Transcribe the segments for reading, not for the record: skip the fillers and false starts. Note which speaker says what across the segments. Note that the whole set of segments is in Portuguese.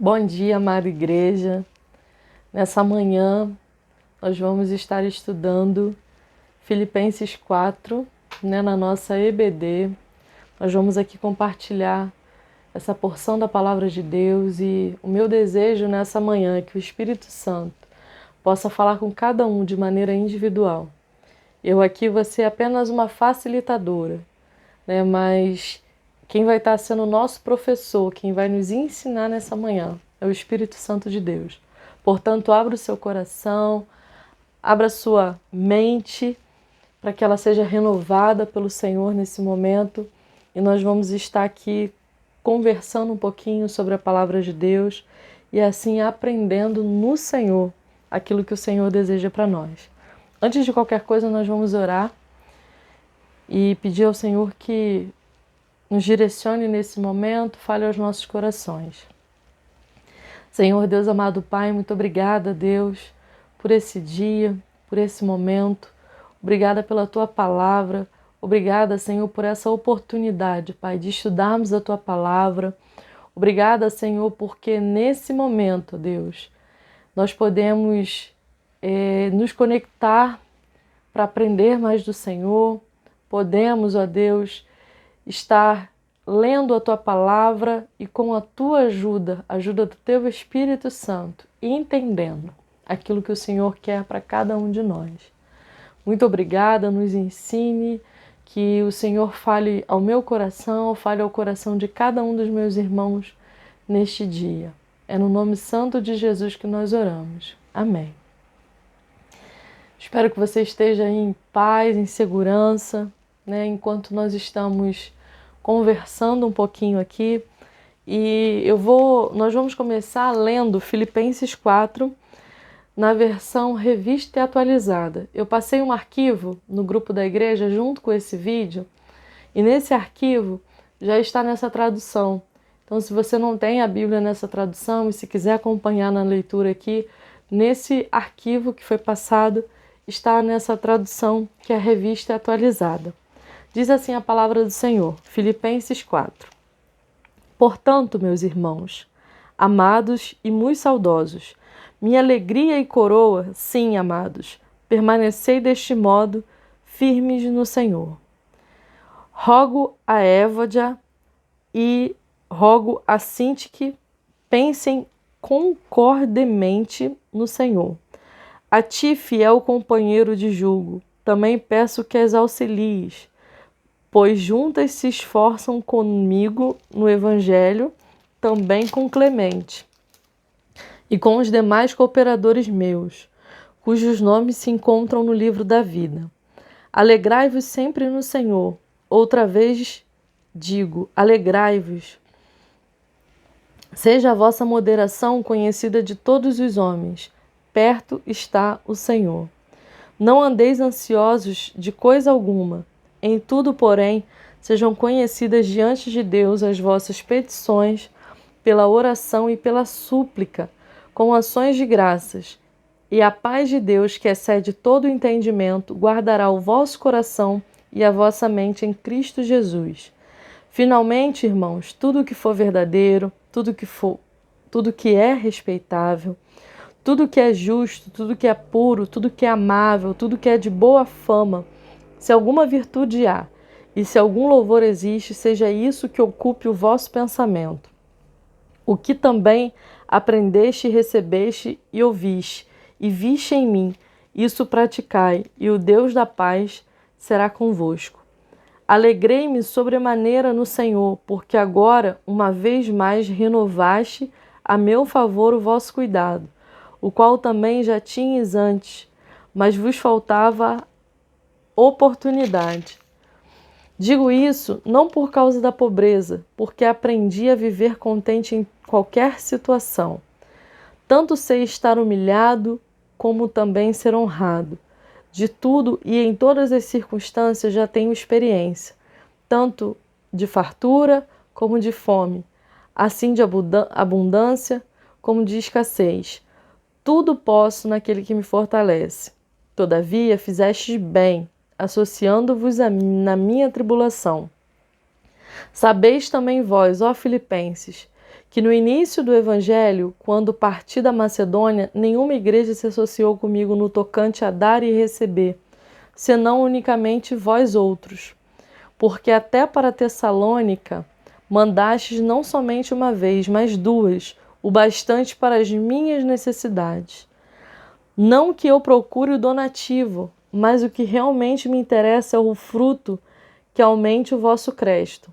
Speaker 1: Bom dia, amada igreja. Nessa manhã, nós vamos estar estudando Filipenses 4, na nossa EBD. Nós vamos aqui compartilhar essa porção da palavra de Deus e o meu desejo nessa manhã é que o Espírito Santo possa falar com cada um de maneira individual. Eu aqui vou ser apenas uma facilitadora, mas quem vai estar sendo o nosso professor, quem vai nos ensinar nessa manhã, é o Espírito Santo de Deus. Portanto, abra o seu coração, abra a sua mente, para que ela seja renovada pelo Senhor nesse momento. E nós vamos estar aqui conversando um pouquinho sobre a palavra de Deus e assim aprendendo no Senhor aquilo que o Senhor deseja para nós. Antes de qualquer coisa, nós vamos orar e pedir ao Senhor que nos direcione nesse momento, fale aos nossos corações. Senhor Deus amado Pai, muito obrigada, Deus, por esse dia, por esse momento. Obrigada pela Tua palavra. Obrigada, Senhor, por essa oportunidade, Pai, de estudarmos a Tua palavra. Obrigada, Senhor, porque nesse momento, Deus, nós podemos nos conectar para aprender mais do Senhor. Podemos, ó Deus, estar lendo a Tua palavra e com a Tua ajuda, ajuda do Teu Espírito Santo, entendendo aquilo que o Senhor quer para cada um de nós. Muito obrigada, nos ensine, que o Senhor fale ao meu coração, fale ao coração de cada um dos meus irmãos neste dia. É no nome santo de Jesus que nós oramos. Amém. Espero que você esteja aí em paz, em segurança, enquanto nós estamos conversando um pouquinho aqui. E nós vamos começar lendo Filipenses 4, na versão revista e atualizada. Eu passei um arquivo no grupo da igreja junto com esse vídeo, e nesse arquivo já está nessa tradução. Então, se você não tem a Bíblia nessa tradução e se quiser acompanhar na leitura aqui, nesse arquivo que foi passado, está nessa tradução que é a revista atualizada. Diz assim a palavra do Senhor, Filipenses 4. Portanto, meus irmãos, amados e muito saudosos, minha alegria e coroa, sim, amados, permanecei deste modo, firmes no Senhor. Rogo a Évodia e rogo a Sintique, pensem concordemente no Senhor. A ti, fiel companheiro de julgo, também peço que as auxilies, pois juntas se esforçam comigo no Evangelho, também com Clemente, e com os demais cooperadores meus, cujos nomes se encontram no livro da vida. Alegrai-vos sempre no Senhor. Outra vez digo, alegrai-vos. Seja a vossa moderação conhecida de todos os homens. Perto está o Senhor. Não andeis ansiosos de coisa alguma. Em tudo, porém, sejam conhecidas diante de Deus as vossas petições, pela oração e pela súplica, com ações de graças. E a paz de Deus, que excede todo o entendimento, guardará o vosso coração e a vossa mente em Cristo Jesus. Finalmente, irmãos, tudo que for verdadeiro, tudo que é respeitável, tudo que é justo, tudo que é puro, tudo que é amável, tudo que é de boa fama, se alguma virtude há, e se algum louvor existe, seja isso que ocupe o vosso pensamento. O que também aprendeste, recebeste e ouviste, e viste em mim, isso praticai, e o Deus da paz será convosco. Alegrei-me sobremaneira no Senhor, porque agora, uma vez mais, renovaste a meu favor o vosso cuidado, o qual também já tinhas antes, mas vos faltava oportunidade. Digo isso não por causa da pobreza, porque aprendi a viver contente em qualquer situação. Tanto sei estar humilhado, como também ser honrado. De tudo e em todas as circunstâncias já tenho experiência, tanto de fartura como de fome, assim de abundância como de escassez. Tudo posso naquele que me fortalece. Todavia, fizestes bem, associando-vos na minha tribulação. Sabeis também vós, ó Filipenses, que no início do Evangelho, quando parti da Macedônia, nenhuma igreja se associou comigo no tocante a dar e receber, senão unicamente vós outros. Porque até para Tessalônica mandastes não somente uma vez, mas duas, o bastante para as minhas necessidades. Não que eu procure o donativo, mas o que realmente me interessa é o fruto que aumente o vosso crédito.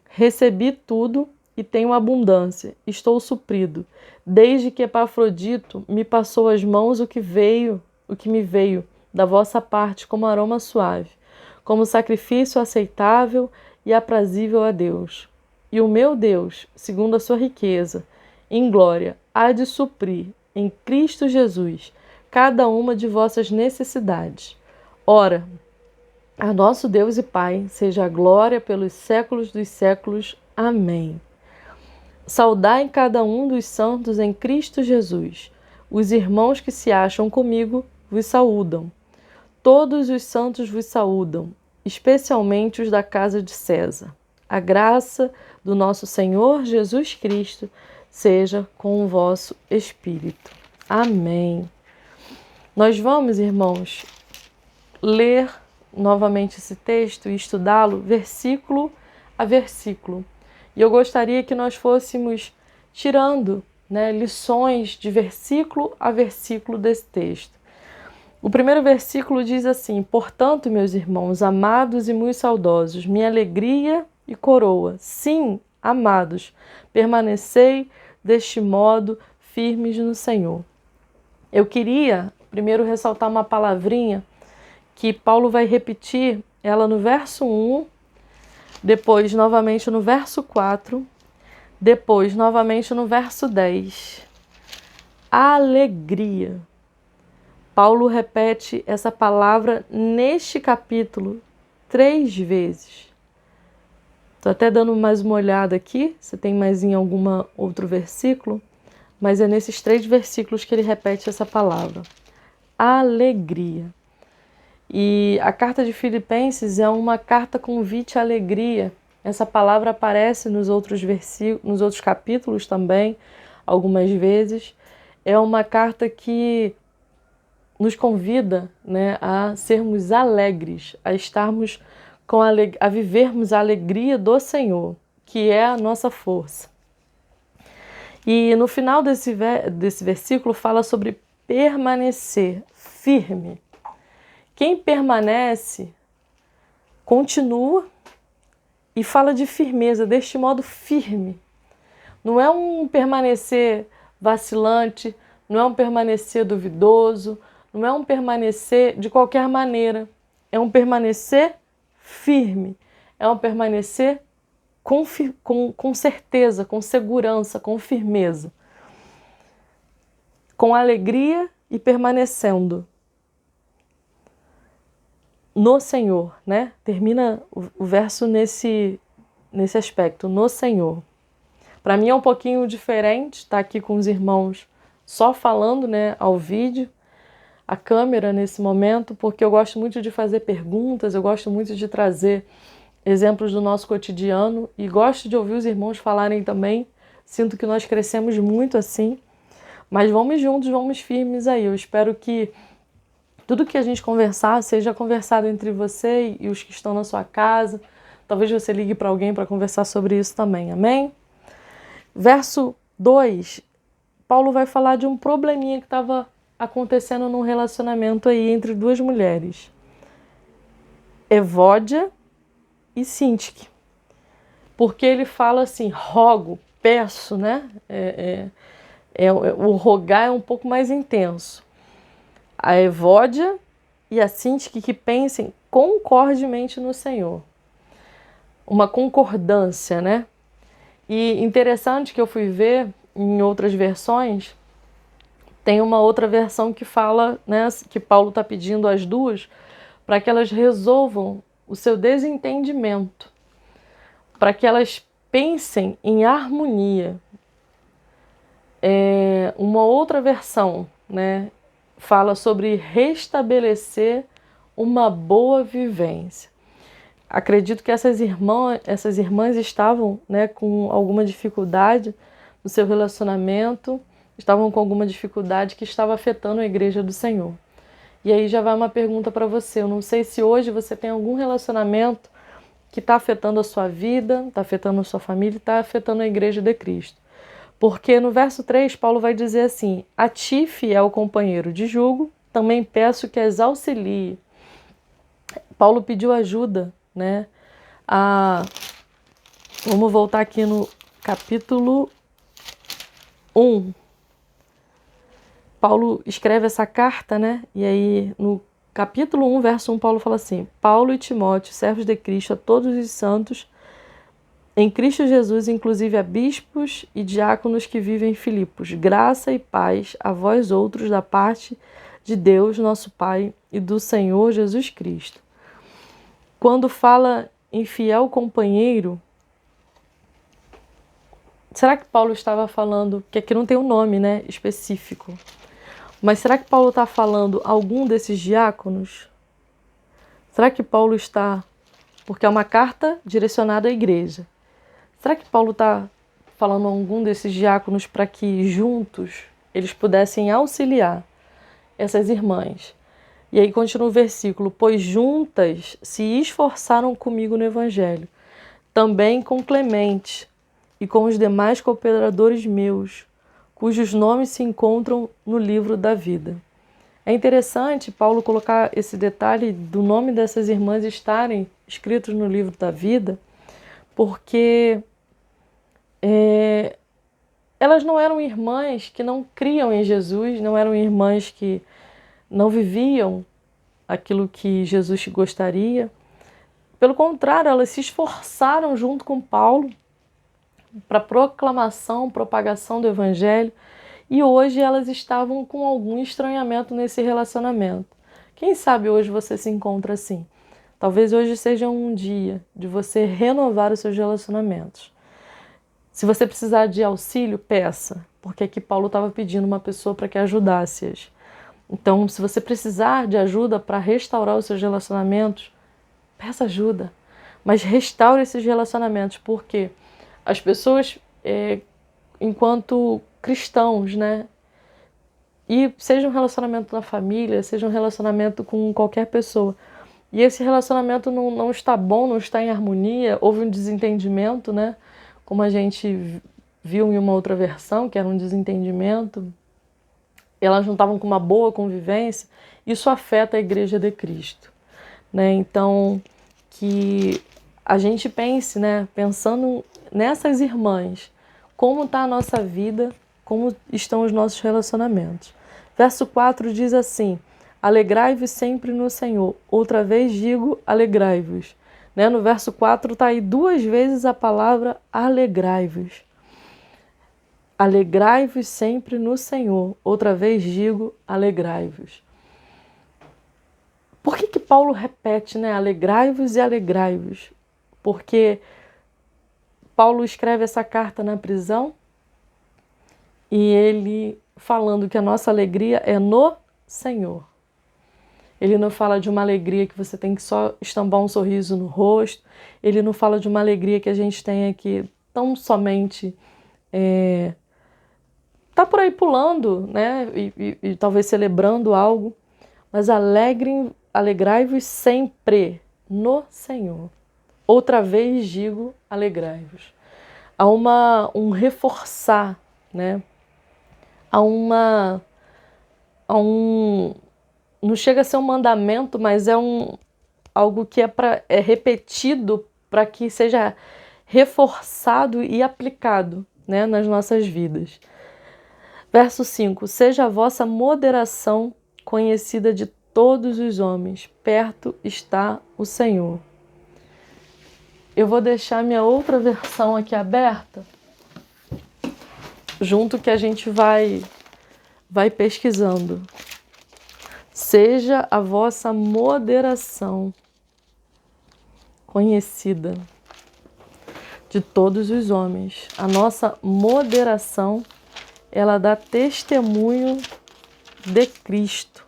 Speaker 1: Recebi tudo e tenho abundância, estou suprido, desde que Epafrodito me passou às mãos o que me veio da vossa parte como aroma suave, como sacrifício aceitável e aprazível a Deus. E o meu Deus, segundo a sua riqueza, em glória, há de suprir, em Cristo Jesus, cada uma de vossas necessidades. Ora, a nosso Deus e Pai, seja a glória pelos séculos dos séculos. Amém. Saudai cada um dos santos em Cristo Jesus. Os irmãos que se acham comigo vos saúdam. Todos os santos vos saúdam, especialmente os da casa de César. A graça do nosso Senhor Jesus Cristo seja com o vosso espírito. Amém. Nós vamos, irmãos, ler novamente esse texto e estudá-lo versículo a versículo. E eu gostaria que nós fôssemos tirando, lições de versículo a versículo desse texto. O primeiro versículo diz assim: portanto, meus irmãos, amados e muito saudosos, minha alegria e coroa, sim, amados, permanecei deste modo firmes no Senhor. Eu queria primeiro ressaltar uma palavrinha que Paulo vai repetir, ela no verso 1, depois novamente no verso 4, depois novamente no verso 10. Alegria. Paulo repete essa palavra neste capítulo 3 vezes. Estou até dando mais uma olhada aqui, se tem mais em algum outro versículo, mas é nesses 3 versículos que ele repete essa palavra. Alegria. E a carta de Filipenses é uma carta convite à alegria. Essa palavra aparece nos outros versículos, nos outros capítulos também, algumas vezes. É uma carta que nos convida, a sermos alegres, a estarmos a vivermos a alegria do Senhor, que é a nossa força. E no final desse versículo fala sobre permanecer firme. Quem permanece, continua e fala de firmeza, deste modo firme. Não é um permanecer vacilante, não é um permanecer duvidoso, não é um permanecer de qualquer maneira. É um permanecer firme, é um permanecer com certeza, com segurança, com firmeza, com alegria e permanecendo no Senhor, Termina o verso nesse aspecto, no Senhor. Para mim é um pouquinho diferente estar aqui com os irmãos só falando, ao vídeo, a câmera nesse momento, porque eu gosto muito de fazer perguntas, eu gosto muito de trazer exemplos do nosso cotidiano e gosto de ouvir os irmãos falarem também. Sinto que nós crescemos muito assim, mas vamos juntos, vamos firmes aí. Eu espero que tudo que a gente conversar seja conversado entre você e os que estão na sua casa. Talvez você ligue para alguém para conversar sobre isso também, amém? Verso 2, Paulo vai falar de um probleminha que estava acontecendo num relacionamento aí entre duas mulheres, Evódia e Sintique. Porque ele fala assim, rogo, peço, o rogar é um pouco mais intenso. A Evódia e a Sintique que pensem concordemente no Senhor. Uma concordância, E interessante que eu fui ver em outras versões, tem uma outra versão que fala, que Paulo está pedindo às duas para que elas resolvam o seu desentendimento, para que elas pensem em harmonia. Uma outra versão, fala sobre restabelecer uma boa vivência. Acredito que essas irmãs estavam, com alguma dificuldade no seu relacionamento, estavam com alguma dificuldade que estava afetando a igreja do Senhor. E aí já vai uma pergunta para você. Eu não sei se hoje você tem algum relacionamento que está afetando a sua vida, está afetando a sua família, está afetando a igreja de Cristo. Porque no verso 3, Paulo vai dizer assim: a ti, fiel companheiro de jugo, também peço que as auxilie. Paulo pediu ajuda, né? Vamos voltar aqui no capítulo 1. Paulo escreve essa carta, né? E aí, no capítulo 1, verso 1, Paulo fala assim: Paulo e Timóteo, servos de Cristo, a todos os santos, em Cristo Jesus, inclusive a bispos e diáconos que vivem em Filipos, graça e paz a vós outros da parte de Deus, nosso Pai, e do Senhor Jesus Cristo. Quando fala em fiel companheiro, será que Paulo estava falando, que aqui não tem um nome, né, específico, mas será que Paulo está falando algum desses diáconos? Será que Paulo está, porque é uma carta direcionada à igreja, será que Paulo está falando algum desses diáconos para que juntos eles pudessem auxiliar essas irmãs? E aí continua o versículo: pois juntas se esforçaram comigo no evangelho, também com Clemente e com os demais cooperadores meus, cujos nomes se encontram no livro da vida. É interessante Paulo colocar esse detalhe do nome dessas irmãs estarem escritos no livro da vida, porque elas não eram irmãs que não criam em Jesus, não eram irmãs que não viviam aquilo que Jesus gostaria. Pelo contrário, elas se esforçaram junto com Paulo para proclamação, propagação do Evangelho, e hoje elas estavam com algum estranhamento nesse relacionamento. Quem sabe hoje você se encontra assim? Talvez hoje seja um dia de você renovar os seus relacionamentos. Se você precisar de auxílio, peça, porque aqui Paulo estava pedindo uma pessoa para que ajudasse-as. Então, se você precisar de ajuda para restaurar os seus relacionamentos, peça ajuda, mas restaure esses relacionamentos, porque as pessoas, enquanto cristãos, né, e seja um relacionamento na família, seja um relacionamento com qualquer pessoa, e esse relacionamento não está bom, não está em harmonia, houve um desentendimento, né, como a gente viu em uma outra versão, que era um desentendimento, elas não estavam com uma boa convivência, isso afeta a igreja de Cristo, né? Então, que a gente pense, né, pensando nessas irmãs, como está a nossa vida, como estão os nossos relacionamentos. Verso 4 diz assim: alegrai-vos sempre no Senhor. Outra vez digo, alegrai-vos. Né? No verso 4 está aí 2 vezes a palavra alegrai-vos. Alegrai-vos sempre no Senhor. Outra vez digo, alegrai-vos. Por que Paulo repete, né? Alegrai-vos e alegrai-vos? Porque Paulo escreve essa carta na prisão e ele falando que a nossa alegria é no Senhor. Ele não fala de uma alegria que você tem que só estampar um sorriso no rosto. Ele não fala de uma alegria que a gente tem aqui tão somente tá por aí pulando, né? E talvez celebrando algo. Mas alegrai-vos sempre no Senhor. Outra vez digo, alegrai-vos. Há um reforçar, né? Não chega a ser um mandamento, mas é algo que é repetido para que seja reforçado e aplicado, né, nas nossas vidas. Verso 5: seja a vossa moderação conhecida de todos os homens, perto está o Senhor. Eu vou deixar minha outra versão aqui aberta, junto que a gente vai pesquisando. Seja a vossa moderação conhecida de todos os homens. A nossa moderação, ela dá testemunho de Cristo.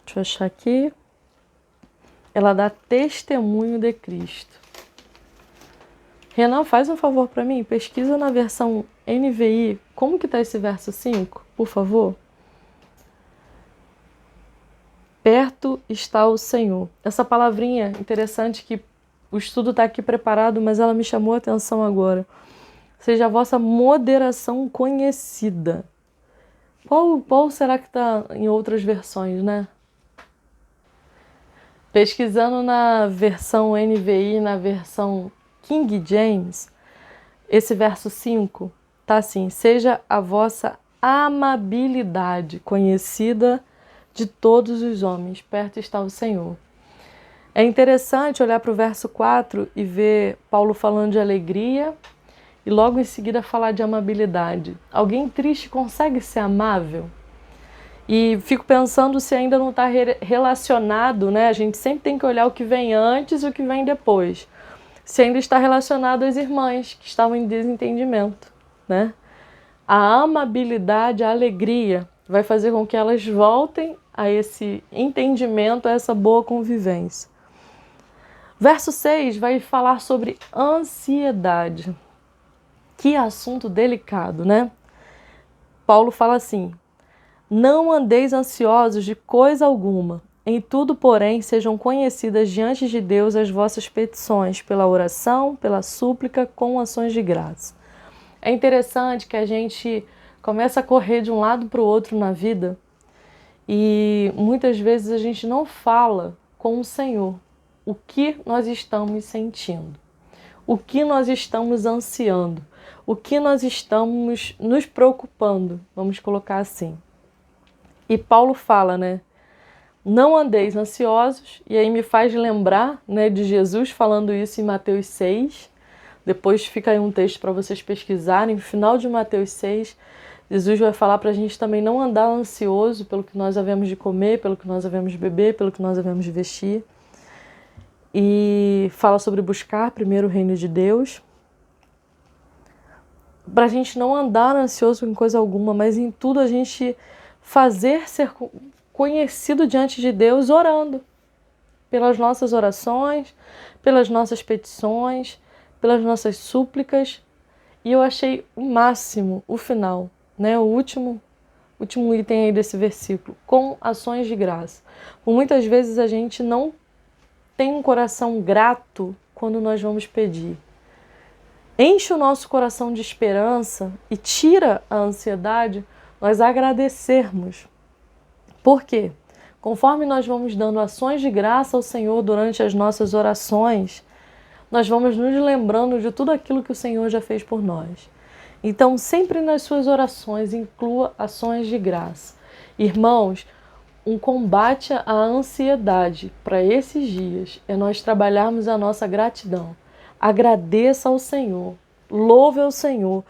Speaker 1: Deixa eu achar aqui. Ela dá testemunho de Cristo. Renan, faz um favor para mim, pesquisa na versão NVI, como que está esse verso 5, por favor? Perto está o Senhor. Essa palavrinha interessante que o estudo está aqui preparado, mas ela me chamou a atenção agora. Seja a vossa moderação conhecida. Qual será que está em outras versões, né? Pesquisando na versão NVI, na versão King James, esse verso 5 tá assim: seja a vossa amabilidade conhecida de todos os homens, perto está o Senhor. É interessante olhar para o verso 4 e ver Paulo falando de alegria e logo em seguida falar de amabilidade. Alguém triste consegue ser amável? E fico pensando se ainda não está relacionado, né? A gente sempre tem que olhar o que vem antes e o que vem depois. Se ainda está relacionado às irmãs que estavam em desentendimento, né? A amabilidade, a alegria vai fazer com que elas voltem a esse entendimento, a essa boa convivência. Verso 6 vai falar sobre ansiedade. Que assunto delicado, né? Paulo fala assim: não andeis ansiosos de coisa alguma. Em tudo, porém, sejam conhecidas diante de Deus as vossas petições, pela oração, pela súplica, com ações de graça. É interessante que a gente começa a correr de um lado para o outro na vida e muitas vezes a gente não fala com o Senhor o que nós estamos sentindo, o que nós estamos ansiando, o que nós estamos nos preocupando, vamos colocar assim. E Paulo fala, né? Não andeis ansiosos, e aí me faz lembrar, né, de Jesus falando isso em Mateus 6. Depois fica aí um texto para vocês pesquisarem. No final de Mateus 6, Jesus vai falar para a gente também não andar ansioso pelo que nós havemos de comer, pelo que nós havemos de beber, pelo que nós havemos de vestir. E fala sobre buscar primeiro o reino de Deus. Para a gente não andar ansioso com coisa alguma, mas em tudo a gente fazer ser conhecido diante de Deus orando. Pelas nossas orações, pelas nossas petições, pelas nossas súplicas. E eu achei o máximo o final, né? O último item aí desse versículo, com ações de graça. Por muitas vezes a gente não tem um coração grato quando nós vamos pedir. Enche o nosso coração de esperança e tira a ansiedade nós agradecermos. Por quê? Conforme nós vamos dando ações de graça ao Senhor durante as nossas orações, nós vamos nos lembrando de tudo aquilo que o Senhor já fez por nós. Então, sempre nas suas orações, inclua ações de graça. Irmãos, um combate à ansiedade para esses dias é nós trabalharmos a nossa gratidão. Agradeça ao Senhor, louve ao Senhor,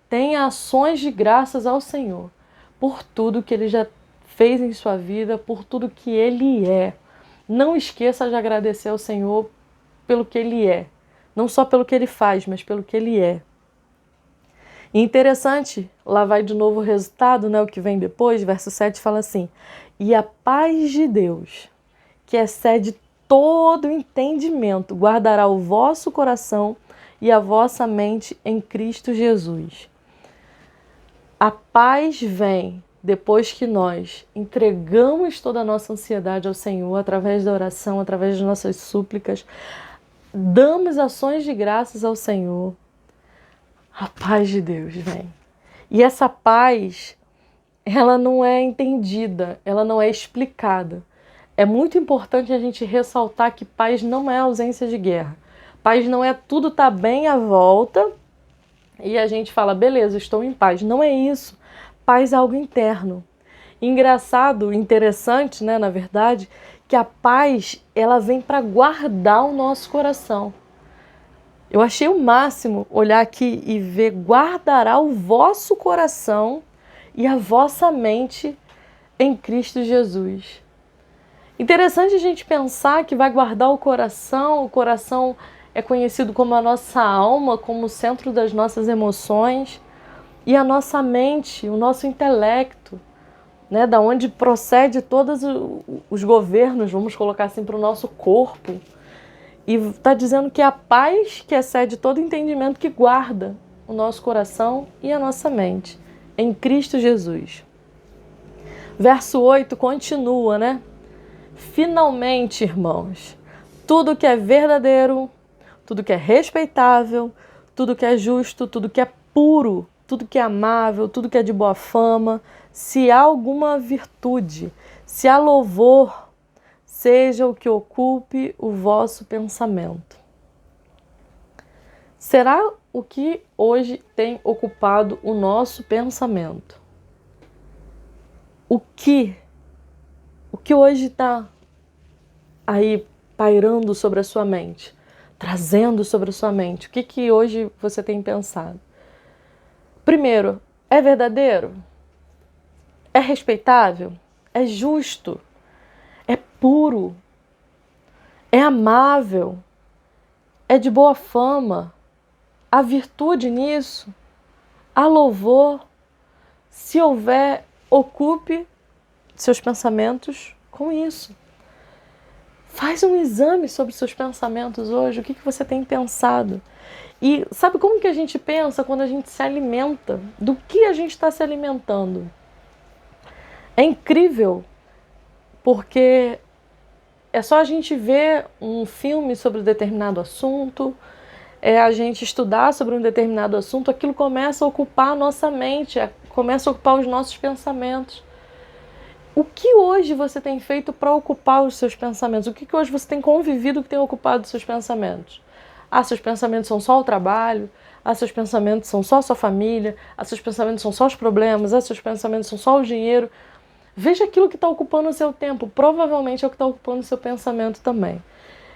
Speaker 1: tenha ações de graças ao Senhor por tudo que Ele já fez em sua vida, por tudo que Ele é. Não esqueça de agradecer ao Senhor pelo que Ele é. Não só pelo que Ele faz, mas pelo que Ele é. E interessante, lá vai de novo o resultado, né, o que vem depois, verso 7 fala assim: e a paz de Deus, que excede todo entendimento, guardará o vosso coração e a vossa mente em Cristo Jesus. A paz vem depois que nós entregamos toda a nossa ansiedade ao Senhor, através da oração, através das nossas súplicas, damos ações de graças ao Senhor, a paz de Deus vem. E essa paz, ela não é entendida, ela não é explicada. É muito importante a gente ressaltar que paz não é ausência de guerra. Paz não é tudo tá bem à volta e a gente fala, beleza, estou em paz. Não é isso. Paz é algo interno. Engraçado, interessante, né, na verdade, que a paz, ela vem para guardar o nosso coração. Eu achei o máximo olhar aqui e ver: guardará o vosso coração e a vossa mente em Cristo Jesus. Interessante a gente pensar que vai guardar o coração é conhecido como a nossa alma, como o centro das nossas emoções, e a nossa mente, o nosso intelecto, né, da onde procede todos os governos, vamos colocar assim, para o nosso corpo. E está dizendo que é a paz que excede todo entendimento que guarda o nosso coração e a nossa mente em Cristo Jesus. Verso 8 continua, né? Finalmente, irmãos, tudo que é verdadeiro, tudo que é respeitável, tudo que é justo, tudo que é puro, tudo que é amável, tudo que é de boa fama, se há alguma virtude, se há louvor, seja o que ocupe o vosso pensamento. Será o que hoje tem ocupado o nosso pensamento? O que hoje está aí pairando sobre a sua mente, trazendo sobre a sua mente? O que hoje você tem pensado? Primeiro, é verdadeiro? É respeitável? É justo? É puro? É amável? É de boa fama? Há virtude nisso? Há louvor? Se houver, ocupe seus pensamentos com isso. Faz um exame sobre seus pensamentos hoje. O que você tem pensado? E sabe como que a gente pensa quando a gente se alimenta? Do que a gente está se alimentando? É incrível, porque é só a gente ver um filme sobre um determinado assunto, é a gente estudar sobre um determinado assunto, aquilo começa a ocupar a nossa mente, começa a ocupar os nossos pensamentos. O que hoje você tem feito para ocupar os seus pensamentos? O que hoje você tem convivido que tem ocupado os seus pensamentos? Seus pensamentos são só o trabalho? Seus pensamentos são só a sua família? Seus pensamentos são só os problemas? Seus pensamentos são só o dinheiro? Veja aquilo que está ocupando o seu tempo. Provavelmente é o que está ocupando o seu pensamento também.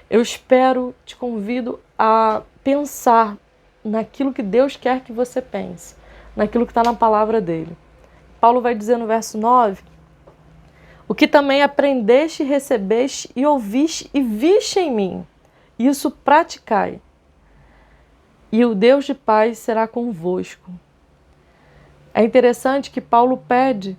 Speaker 1: Eu espero, te convido a pensar naquilo que Deus quer que você pense, naquilo que está na palavra dele. Paulo vai dizer no verso 9, o que também aprendeste, recebeste e ouviste e viste em mim, isso praticai, e o Deus de paz será convosco. É interessante que Paulo pede,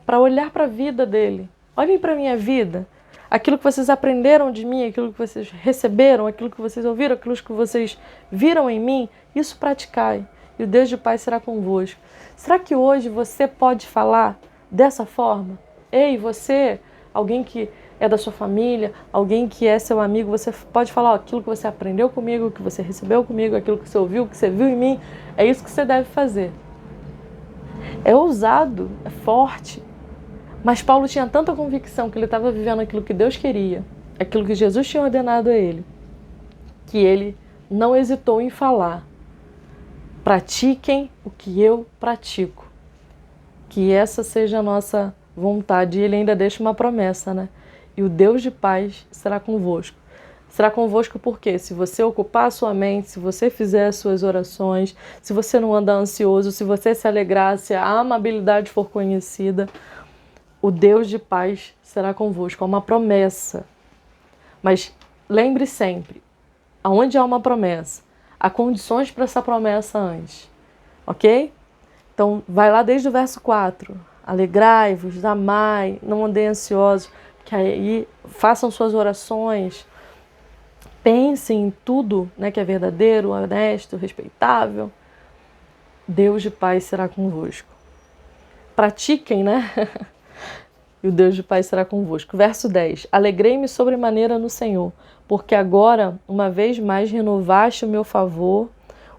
Speaker 1: para olhar para a vida dele. Olhem para a minha vida. Aquilo que vocês aprenderam de mim, aquilo que vocês receberam, aquilo que vocês ouviram, aquilo que vocês viram em mim, isso praticai. E o Deus de paz será convosco. Será que hoje você pode falar dessa forma? Ei, você, alguém que é da sua família, alguém que é seu amigo, você pode falar aquilo que você aprendeu comigo, que você recebeu comigo, aquilo que você ouviu, que você viu em mim. É isso que você deve fazer. É ousado, é forte. Mas Paulo tinha tanta convicção que ele estava vivendo aquilo que Deus queria, aquilo que Jesus tinha ordenado a ele, que ele não hesitou em falar. Pratiquem o que eu pratico. Que essa seja a nossa vontade. E ele ainda deixa uma promessa, E o Deus de paz será convosco. Será convosco porque se você ocupar a sua mente, se você fizer as suas orações, se você não andar ansioso, se você se alegrar, se a amabilidade for conhecida, o Deus de paz será convosco. É uma promessa. Mas lembre sempre, aonde há uma promessa, há condições para essa promessa antes. Ok? Então, vai lá desde o verso 4. Alegrai-vos, amai, não andem ansiosos, que aí façam suas orações, pensem em tudo, que é verdadeiro, honesto, respeitável. Deus de paz será convosco. Pratiquem, E o Deus de paz será convosco. Verso 10. Alegrei-me sobremaneira no Senhor, porque agora, uma vez mais, renovaste o meu favor,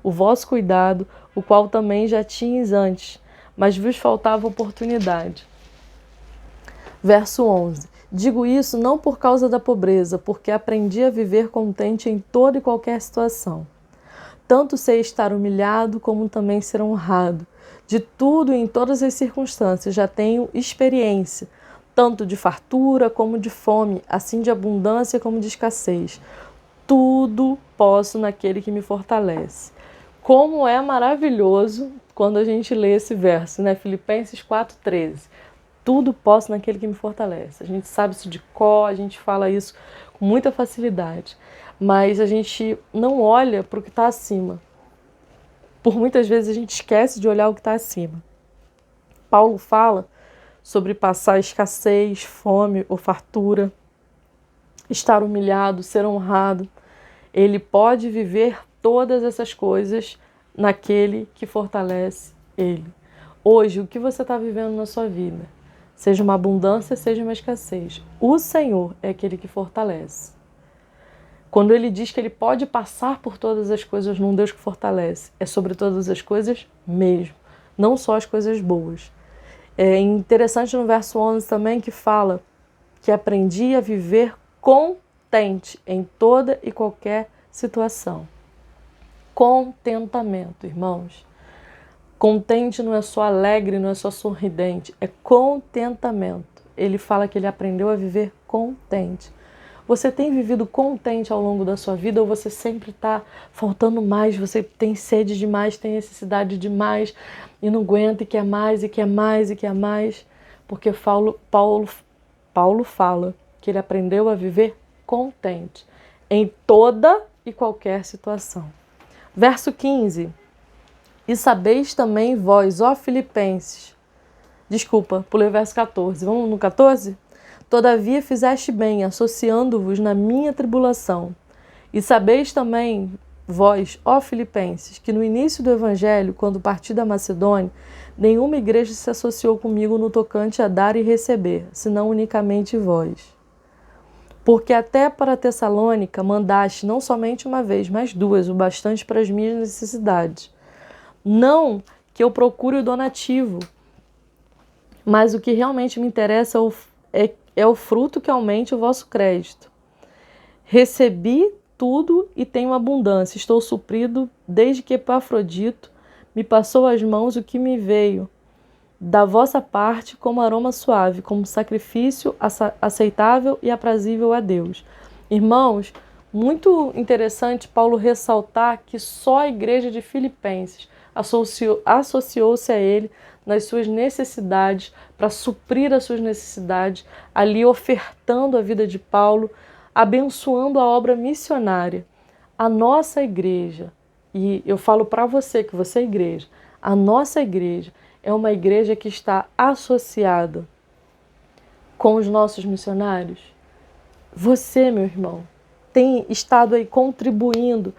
Speaker 1: o vosso cuidado, o qual também já tinhas antes, mas vos faltava oportunidade. Verso 11. Digo isso não por causa da pobreza, porque aprendi a viver contente em toda e qualquer situação. Tanto sei estar humilhado, como também ser honrado. De tudo e em todas as circunstâncias já tenho experiência, tanto de fartura como de fome, assim de abundância como de escassez. Tudo posso naquele que me fortalece. Como é maravilhoso quando a gente lê esse verso, Filipenses 4,13. Tudo posso naquele que me fortalece. A gente sabe isso de cor, a gente fala isso com muita facilidade, mas a gente não olha para o que está acima. Por muitas vezes a gente esquece de olhar o que está acima. Paulo fala sobre passar escassez, fome ou fartura, estar humilhado, ser honrado. ele pode viver todas essas coisas naquele que fortalece ele. Hoje, o que você está vivendo na sua vida? Seja uma abundância, seja uma escassez. O Senhor é aquele que fortalece. Quando ele diz que ele pode passar por todas as coisas num Deus que fortalece, é sobre todas as coisas mesmo, não só as coisas boas. É interessante no verso 11 também que fala que aprendi a viver contente em toda e qualquer situação. Contentamento, irmãos. Contente não é só alegre, não é só sorridente, é contentamento. Ele fala que ele aprendeu a viver contente. Você tem vivido contente ao longo da sua vida ou você sempre está faltando mais, você tem sede demais, tem necessidade demais e não aguenta e quer mais e quer mais e quer mais? Porque Paulo fala que ele aprendeu a viver contente em toda e qualquer situação. Verso 15. E sabeis também vós, ó Filipenses. Desculpa, pulei o verso 14. Vamos no 14? Todavia fizeste bem, associando-vos na minha tribulação. E sabeis também vós, ó Filipenses, que no início do Evangelho, quando parti da Macedônia, nenhuma igreja se associou comigo no tocante a dar e receber, senão unicamente vós. Porque até para Tessalônica mandaste não somente uma vez, mas duas, o bastante para as minhas necessidades. Não que eu procure o donativo, mas o que realmente me interessa é o fruto que aumente o vosso crédito. Recebi tudo e tenho abundância, estou suprido desde que Epafrodito me passou às mãos o que me veio da vossa parte como aroma suave, como sacrifício aceitável e aprazível a Deus. Irmãos, muito interessante Paulo ressaltar que só a igreja de Filipenses associou-se a ele nas suas necessidades, para suprir as suas necessidades, ali ofertando a vida de Paulo, abençoando a obra missionária. A nossa igreja, e eu falo para você que você é igreja, a nossa igreja é uma igreja que está associada com os nossos missionários. Você, meu irmão, tem estado aí contribuindo,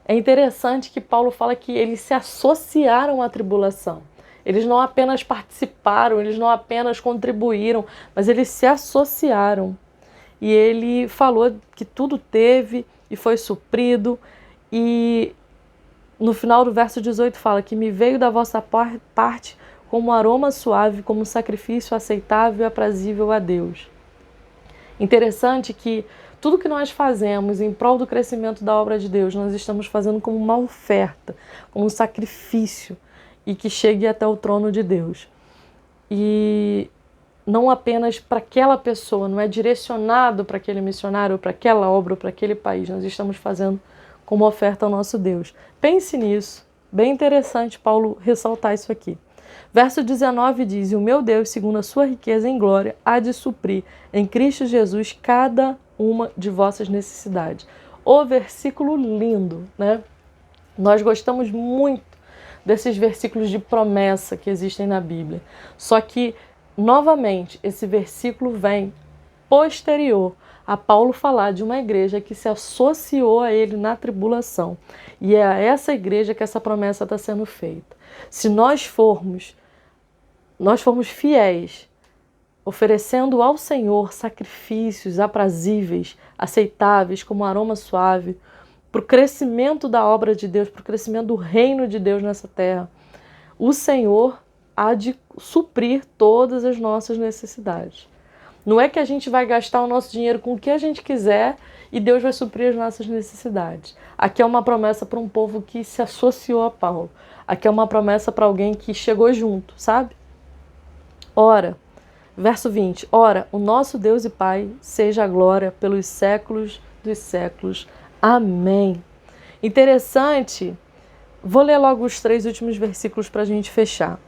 Speaker 1: é interessante que Paulo fala que eles se associaram à tribulação. Eles não apenas participaram, eles não apenas contribuíram, mas eles se associaram. E ele falou que tudo teve e foi suprido. E no final do verso 18 fala que me veio da vossa parte como aroma suave, como sacrifício aceitável e aprazível a Deus. Interessante que tudo que nós fazemos em prol do crescimento da obra de Deus, nós estamos fazendo como uma oferta, como um sacrifício, e que chegue até o trono de Deus. E não apenas para aquela pessoa, não é direcionado para aquele missionário, para aquela obra, para aquele país. Nós estamos fazendo como oferta ao nosso Deus. Pense nisso. Bem interessante Paulo ressaltar isso aqui. Verso 19 diz: e o meu Deus, segundo a sua riqueza em glória, há de suprir em Cristo Jesus cada uma de vossas necessidades. O versículo lindo, né? Nós gostamos muito desses versículos de promessa que existem na Bíblia. Só que, novamente, esse versículo vem posterior a Paulo falar de uma igreja que se associou a ele na tribulação. E é a essa igreja que essa promessa está sendo feita. Se nós formos fiéis, oferecendo ao Senhor sacrifícios aprazíveis, aceitáveis, como aroma suave, para o crescimento da obra de Deus, para o crescimento do reino de Deus nessa terra, o Senhor há de suprir todas as nossas necessidades. Não é que a gente vai gastar o nosso dinheiro com o que a gente quiser e Deus vai suprir as nossas necessidades. Aqui é uma promessa para um povo que se associou a Paulo. Aqui é uma promessa para alguém que chegou junto, sabe? Ora, verso 20. Ora, o nosso Deus e Pai seja a glória pelos séculos dos séculos. Amém. Interessante. Vou ler logo os 3 últimos versículos para a gente fechar.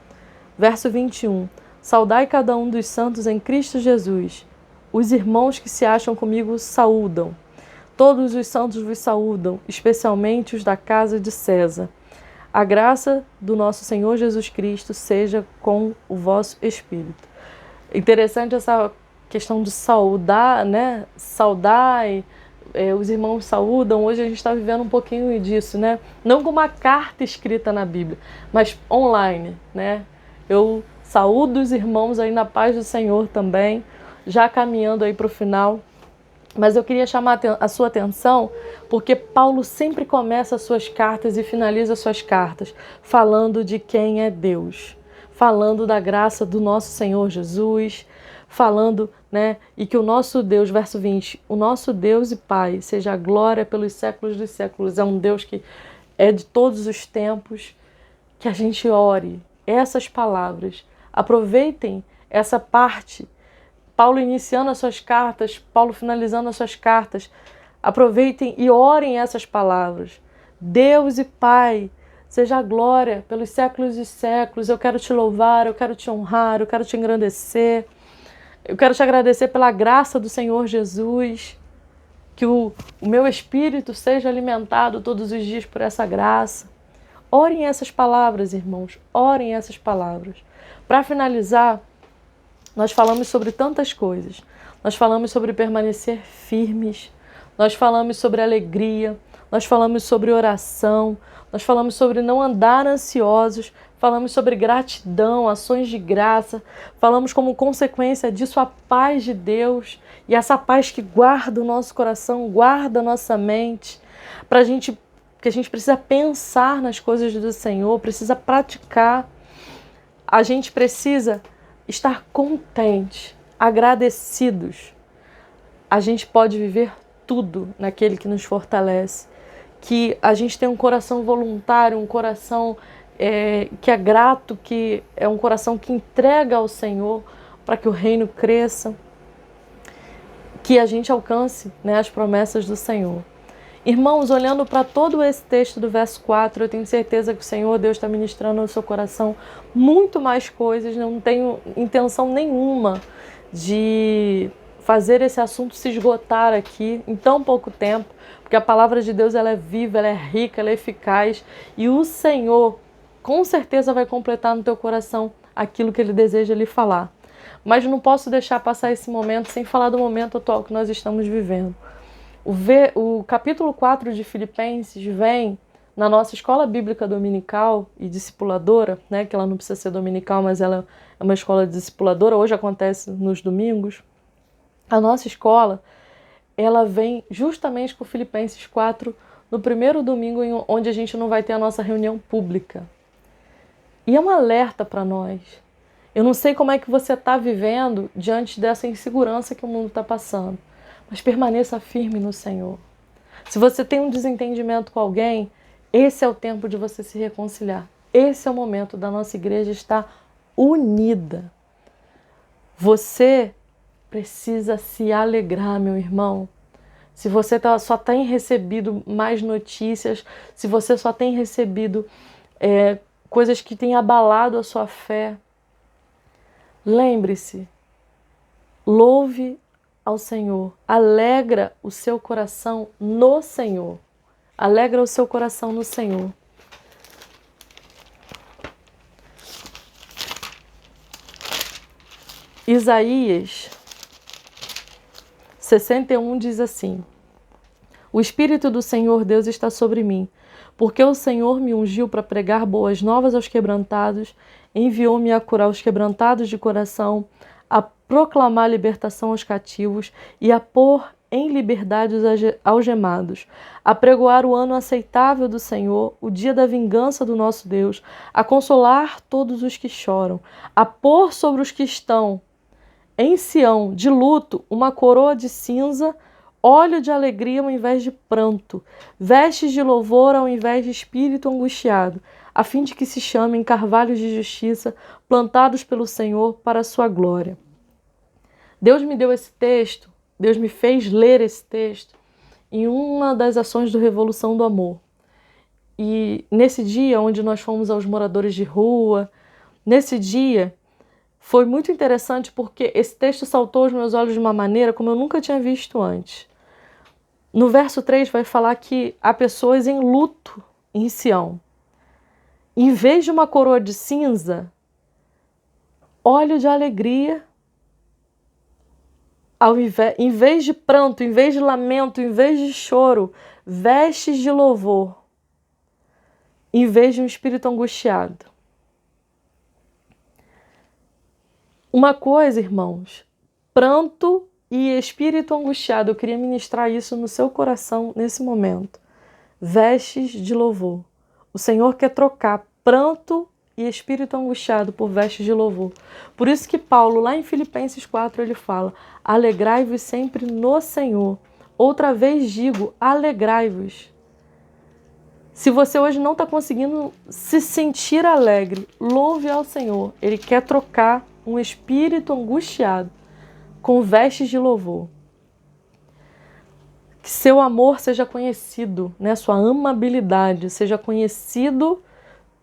Speaker 1: Verso 21. Saudai cada um dos santos em Cristo Jesus. Os irmãos que se acham comigo saúdam. Todos os santos vos saúdam, especialmente os da casa de César. A graça do nosso Senhor Jesus Cristo seja com o vosso espírito. Interessante essa questão de saudar, né? Saudai os irmãos saúdam, hoje a gente está vivendo um pouquinho disso, né? Não com uma carta escrita na Bíblia, mas online, né? Eu saúdo os irmãos aí na paz do Senhor também, já caminhando aí para o final. Mas eu queria chamar a sua atenção, porque Paulo sempre começa as suas cartas e finaliza as suas cartas falando de quem é Deus, falando da graça do nosso Senhor Jesus, falando, né, e que o nosso Deus, verso 20, o nosso Deus e Pai, seja a glória pelos séculos dos séculos, é um Deus que é de todos os tempos, que a gente ore essas palavras. Aproveitem essa parte, Paulo iniciando as suas cartas, Paulo finalizando as suas cartas. Aproveitem e orem essas palavras. Deus e Pai, seja a glória pelos séculos e séculos. Eu quero te louvar, eu quero te honrar, eu quero te engrandecer. Eu quero te agradecer pela graça do Senhor Jesus. Que o meu espírito seja alimentado todos os dias por essa graça. Orem essas palavras, irmãos. Orem essas palavras. Para finalizar, nós falamos sobre tantas coisas. Nós falamos sobre permanecer firmes. Nós falamos sobre alegria. Nós falamos sobre oração. Nós falamos sobre não andar ansiosos. Falamos sobre gratidão, ações de graça. Falamos como consequência disso a paz de Deus. E essa paz que guarda o nosso coração, guarda a nossa mente. Porque a gente precisa pensar nas coisas do Senhor, precisa praticar. A gente precisa estar contente, agradecidos. A gente pode viver tudo naquele que nos fortalece. Que a gente tem um coração voluntário, um coração que é grato, que é um coração que entrega ao Senhor para que o reino cresça, que a gente alcance, né, as promessas do Senhor. Irmãos, olhando para todo esse texto do verso 4, eu tenho certeza que o Senhor Deus está ministrando no seu coração muito mais coisas. Não tenho intenção nenhuma de fazer esse assunto se esgotar aqui em tão pouco tempo, porque a palavra de Deus ela é viva, ela é rica, ela é eficaz, e o Senhor com certeza vai completar no teu coração aquilo que Ele deseja lhe falar. Mas não posso deixar passar esse momento sem falar do momento atual que nós estamos vivendo. O capítulo 4 de Filipenses vem na nossa escola bíblica dominical e discipuladora, né, que ela não precisa ser dominical, mas ela é uma escola discipuladora, hoje acontece nos domingos. A nossa escola, ela vem justamente com Filipenses 4, no primeiro domingo onde a gente não vai ter a nossa reunião pública. E é um alerta para nós. Eu não sei como é que você está vivendo diante dessa insegurança que o mundo está passando, mas permaneça firme no Senhor. Se você tem um desentendimento com alguém, esse é o tempo de você se reconciliar. Esse é o momento da nossa igreja estar unida. Você precisa se alegrar, meu irmão. Se você só tem recebido mais notícias, se você só tem recebido coisas que têm abalado a sua fé, lembre-se, louve ao Senhor, alegra o seu coração no Senhor. Alegra o seu coração no Senhor. Isaías 61 diz assim: O Espírito do Senhor Deus está sobre mim, porque o Senhor me ungiu para pregar boas novas aos quebrantados, enviou-me a curar os quebrantados de coração, a proclamar libertação aos cativos e a pôr em liberdade os algemados, a pregoar o ano aceitável do Senhor, o dia da vingança do nosso Deus, a consolar todos os que choram, a pôr sobre os que estão em Sião de luto uma coroa de cinza, óleo de alegria ao invés de pranto, vestes de louvor ao invés de espírito angustiado, a fim de que se chamem carvalhos de justiça, plantados pelo Senhor para a sua glória. Deus me deu esse texto, Deus me fez ler esse texto em uma das ações do Revolução do Amor. E nesse dia onde nós fomos aos moradores de rua, nesse dia foi muito interessante porque esse texto saltou aos meus olhos de uma maneira como eu nunca tinha visto antes. No verso 3 vai falar que há pessoas em luto em Sião. Em vez de uma coroa de cinza, óleo de alegria em vez de pranto, em vez de lamento, em vez de choro, vestes de louvor, em vez de um espírito angustiado. Uma coisa, irmãos, pranto e espírito angustiado, eu queria ministrar isso no seu coração nesse momento. Vestes de louvor. O Senhor quer trocar pranto e espírito angustiado por vestes de louvor. Por isso que Paulo, lá em Filipenses 4, ele fala: alegrai-vos sempre no Senhor. Outra vez digo, alegrai-vos. Se você hoje não está conseguindo se sentir alegre, louve ao Senhor. Ele quer trocar um espírito angustiado com vestes de louvor. Que seu amor seja conhecido, né? Sua amabilidade seja conhecido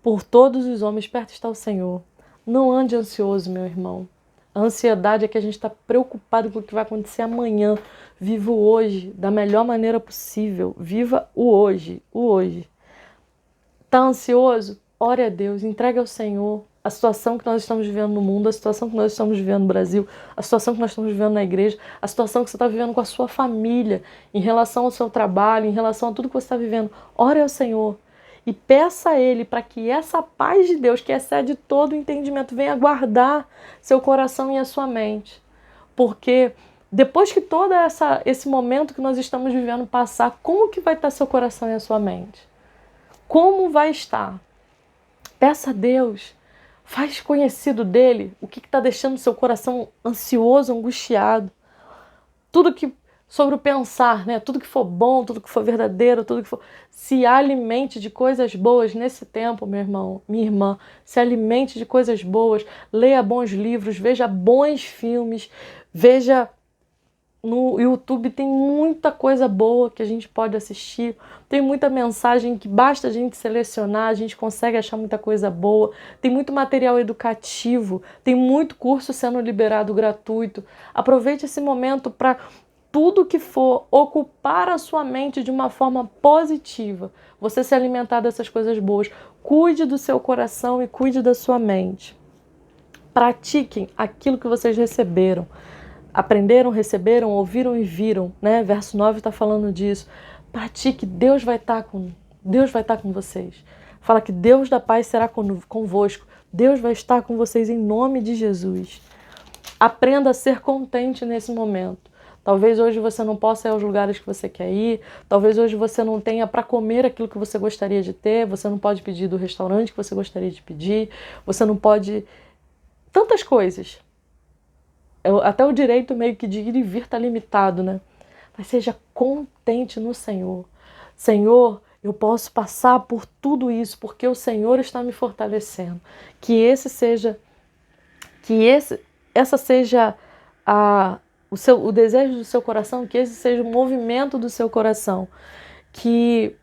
Speaker 1: por todos os homens. Perto está o Senhor. Não ande ansioso, meu irmão. A ansiedade é que a gente está preocupado com o que vai acontecer amanhã. Viva o hoje da melhor maneira possível. Viva o hoje, o hoje. Está ansioso? Ore a Deus, entregue ao Senhor a situação que nós estamos vivendo no mundo, a situação que nós estamos vivendo no Brasil, a situação que nós estamos vivendo na igreja, a situação que você está vivendo com a sua família, em relação ao seu trabalho, em relação a tudo que você está vivendo. Ore ao Senhor e peça a Ele para que essa paz de Deus, que excede todo o entendimento, venha guardar seu coração e a sua mente. Porque depois que todo esse momento que nós estamos vivendo passar, como que vai estar seu coração e a sua mente? Como vai estar? Peça a Deus, faz conhecido dele o que está deixando seu coração ansioso, angustiado. Tudo que sobre o pensar, né? Tudo que for bom, tudo que for verdadeiro, tudo que for... Se alimente de coisas boas nesse tempo, meu irmão, minha irmã. Se alimente de coisas boas, leia bons livros, veja bons filmes, veja... No YouTube tem muita coisa boa que a gente pode assistir, tem muita mensagem que basta a gente selecionar, a gente consegue achar muita coisa boa, tem muito material educativo, tem muito curso sendo liberado gratuito. Aproveite esse momento para tudo que for ocupar a sua mente de uma forma positiva, você se alimentar dessas coisas boas. Cuide do seu coração e cuide da sua mente. Pratiquem aquilo que vocês receberam. Aprenderam, receberam, ouviram e viram, né? Verso 9 está falando disso. Pratique, Deus vai estar com vocês. Fala que Deus da paz será convosco. Deus vai estar com vocês em nome de Jesus. Aprenda a ser contente nesse momento. Talvez hoje você não possa ir aos lugares que você quer ir, talvez hoje você não tenha para comer aquilo que você gostaria de ter, você não pode pedir do restaurante que você gostaria de pedir, você não pode... Tantas coisas. Até o direito meio que de ir e vir está limitado, né? Mas seja contente no Senhor. Senhor, eu posso passar por tudo isso porque o Senhor está me fortalecendo. Essa seja o desejo do seu coração, que esse seja o movimento do seu coração. Que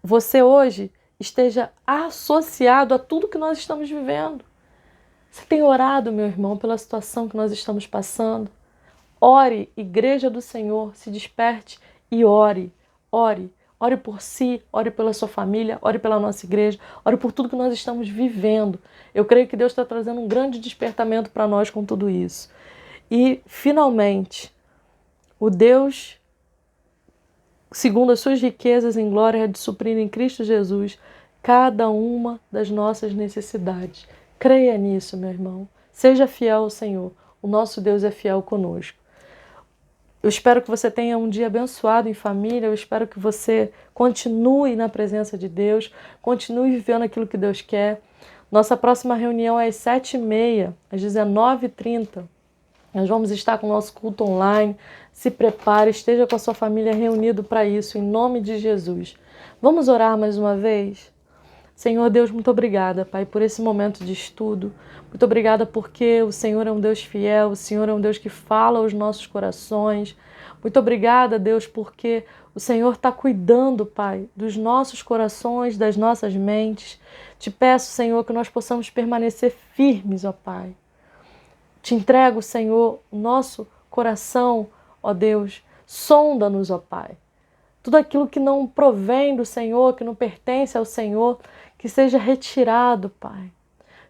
Speaker 1: você hoje esteja associado a tudo que nós estamos vivendo. Você tem orado, meu irmão, pela situação que nós estamos passando? Ore, Igreja do Senhor, se desperte e ore. Ore. Ore por si, ore pela sua família, ore pela nossa igreja, ore por tudo que nós estamos vivendo. Eu creio que Deus está trazendo um grande despertamento para nós com tudo isso. E, finalmente, o Deus, segundo as suas riquezas em glória, é de suprir em Cristo Jesus cada uma das nossas necessidades. Creia nisso, meu irmão. Seja fiel ao Senhor. O nosso Deus é fiel conosco. Eu espero que você tenha um dia abençoado em família. Eu espero que você continue na presença de Deus. Continue vivendo aquilo que Deus quer. Nossa próxima reunião é às 7h30, às 19h30. Nós vamos estar com o nosso culto online. Se prepare, esteja com a sua família reunido para isso, em nome de Jesus. Vamos orar mais uma vez? Senhor Deus, muito obrigada, Pai, por esse momento de estudo. Muito obrigada porque o Senhor é um Deus fiel, o Senhor é um Deus que fala aos nossos corações. Muito obrigada, Deus, porque o Senhor está cuidando, Pai, dos nossos corações, das nossas mentes. Te peço, Senhor, que nós possamos permanecer firmes, ó Pai. Te entrego, Senhor, o nosso coração, ó Deus. Sonda-nos, ó Pai. Tudo aquilo que não provém do Senhor, que não pertence ao Senhor, que seja retirado, Pai.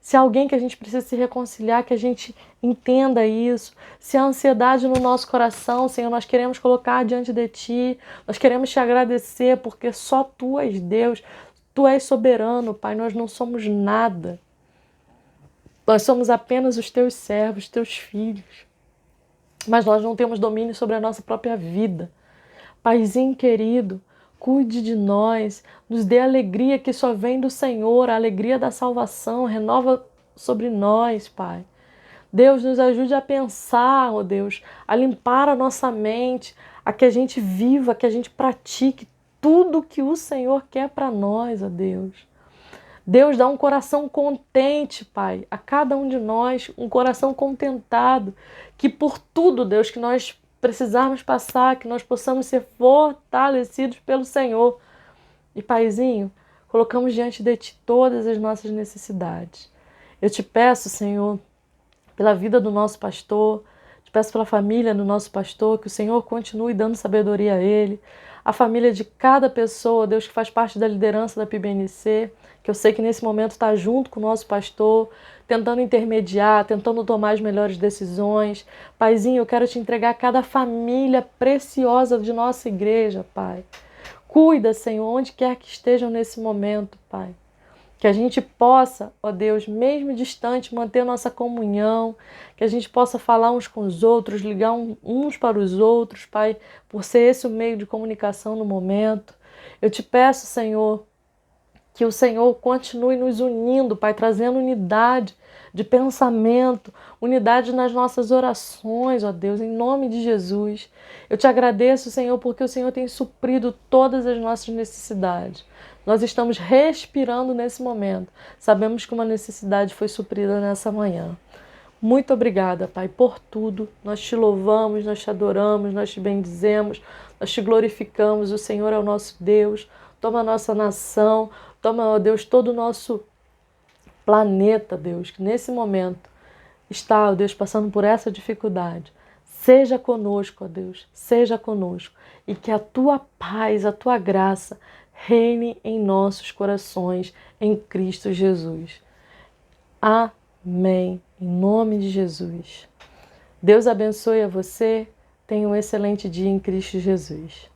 Speaker 1: Se há alguém que a gente precisa se reconciliar, que a gente entenda isso. Se há ansiedade no nosso coração, Senhor, nós queremos colocar diante de Ti. Nós queremos Te agradecer, porque só Tu és Deus. Tu és soberano, Pai. Nós não somos nada. Nós somos apenas os Teus servos, Teus filhos. Mas nós não temos domínio sobre a nossa própria vida. Paizinho querido, cuide de nós, nos dê a alegria que só vem do Senhor, a alegria da salvação, renova sobre nós, Pai. Deus, nos ajude a pensar, ó Deus, a limpar a nossa mente, a que a gente viva, que a gente pratique tudo que o Senhor quer para nós, ó Deus. Deus, dá um coração contente, Pai, a cada um de nós, um coração contentado, que por tudo, Deus, que nós precisarmos passar, que nós possamos ser fortalecidos pelo Senhor. E, Paizinho, colocamos diante de Ti todas as nossas necessidades. Eu te peço, Senhor, pela vida do nosso pastor, te peço pela família do nosso pastor, que o Senhor continue dando sabedoria a ele, a família de cada pessoa, Deus, que faz parte da liderança da PIBNC, que eu sei que nesse momento está junto com o nosso pastor, tentando intermediar, tentando tomar as melhores decisões. Paizinho, eu quero te entregar cada família preciosa de nossa igreja, Pai. Cuida, Senhor, onde quer que estejam nesse momento, Pai. Que a gente possa, ó Deus, mesmo distante, manter nossa comunhão, que a gente possa falar uns com os outros, ligar uns para os outros, Pai, por ser esse o meio de comunicação no momento. Eu te peço, Senhor, que o Senhor continue nos unindo, Pai, trazendo unidade de pensamento, unidade nas nossas orações, ó Deus, em nome de Jesus. Eu te agradeço, Senhor, porque o Senhor tem suprido todas as nossas necessidades. Nós estamos respirando nesse momento. Sabemos que uma necessidade foi suprida nessa manhã. Muito obrigada, Pai, por tudo. Nós te louvamos, nós te adoramos, nós te bendizemos, nós te glorificamos. O Senhor é o nosso Deus. Toma a nossa nação, toma, ó Deus, todo o nosso planeta, Deus, que nesse momento está, ó Deus, passando por essa dificuldade. Seja conosco, ó Deus, seja conosco. E que a Tua paz, a Tua graça reine em nossos corações, em Cristo Jesus. Amém. Em nome de Jesus. Deus abençoe a você. Tenha um excelente dia em Cristo Jesus.